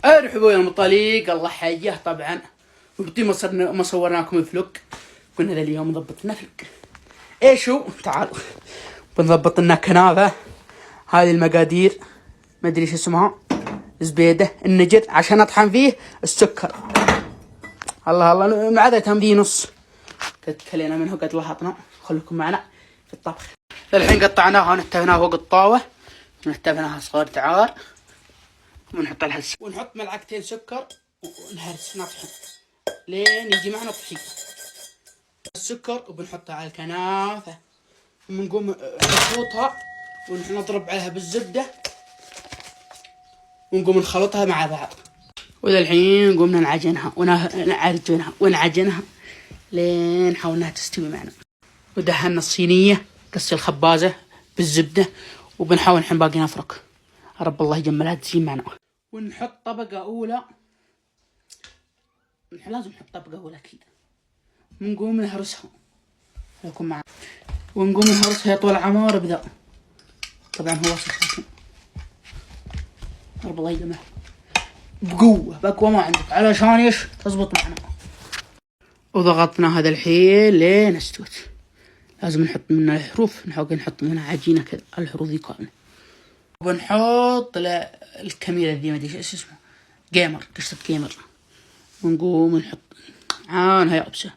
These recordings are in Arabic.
ارحبوا يا المطاليق، الله حيه طبعا. وبدي ما صورناكم فلوق. قلنا ذا اليوم ضبط لنا فلوق. ايش هو؟ تعالوا بنضبط لنا كنافه. هذه المقادير ما ادري ايش اسمها، زبيده النجر عشان اطحن فيه السكر. الله الله معدتهم ذي نص قد كلينا منه قد لهطنا. خليكم معنا في الطبخ. الحين قطعناها ونتفناها فوق الطاوه، ونتفناها صغار تعار، ونحط لها ونحط ملعقتين سكر ونهرس نطحن لين يجي معنا طحين السكر، وبنحطها على الكنافه ونقوم نخلطها ونضرب عليها بالزبده ونقوم نخلطها مع بعض. وللحين قمنا نعجنها ونعجنها لين حاولناها تستوي معنا. ودهنا الصينيه قص الخبازه بالزبده، وبنحاول الحين باقي نفرك. رب الله يجملها تزين معنا. ونحط طبقه اولى، نحن لازم نحط طبقه اولى اكيد. ونقوم نهرسها لكم معنا، ونقوم نهرسها طول العمار بذا. طبعا هو وسخ، رب الله يجملها بقوه ما عندك علشان ايش تزبط معنا. وضغطنا هذا الحين لين استوت. لازم نحط منها الحروف، نحط منها عجينه كذا الحروف ذي كامله. وبنحط الكميره ذي ما ادري ايش اسمه، جيمر، قشطه جيمر. ونقوم نحط عانها يابسه.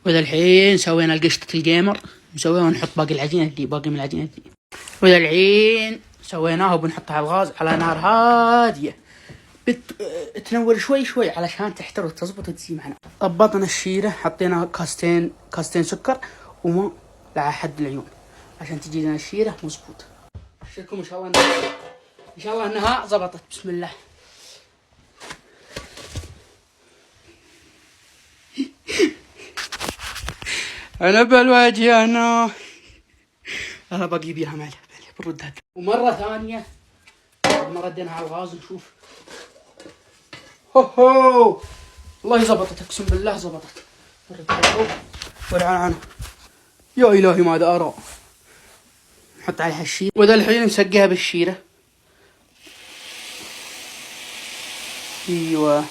وذا الحين سوينا القشطه الجيمر نسويها ونحط باقي من العجينه ذي. وذا الحين سويناها وبنحطها على الغاز على نار هاديه تنور شوي علشان تحتر وتزبط وتزي معنا. ضبطنا الشيره، حطينا كاستين سكر وماء لحد العيون عشان تجي لنا الشيره مزبوط. اشوفكم ان شاء الله انها زبطت. بسم الله. انا بالواجه انا باقي بيها معي بنردها. ومره ثانيه ما رديناها على الغاز نشوف. هو والله زبطت، اقسم بالله زبطت. ورعانا يا الهي ماذا ارى. نحط عليها الشيره، وذا الحين نسقيها بالشيره. ايوه،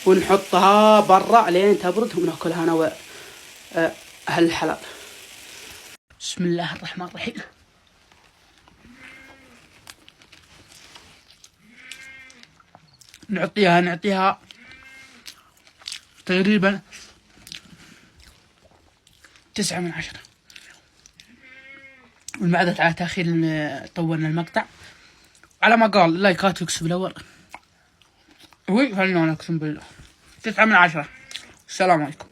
ونحطها برا لين تبرد وناكلها انا واهل الحلال. بسم الله الرحمن الرحيم. نعطيها تقريبا 9 من 10. والمعدة على تأخير طولنا المقطع على ما قال لايكات يكسب الأول. خلونا اقسم بالله 9 من 10. السلام عليكم.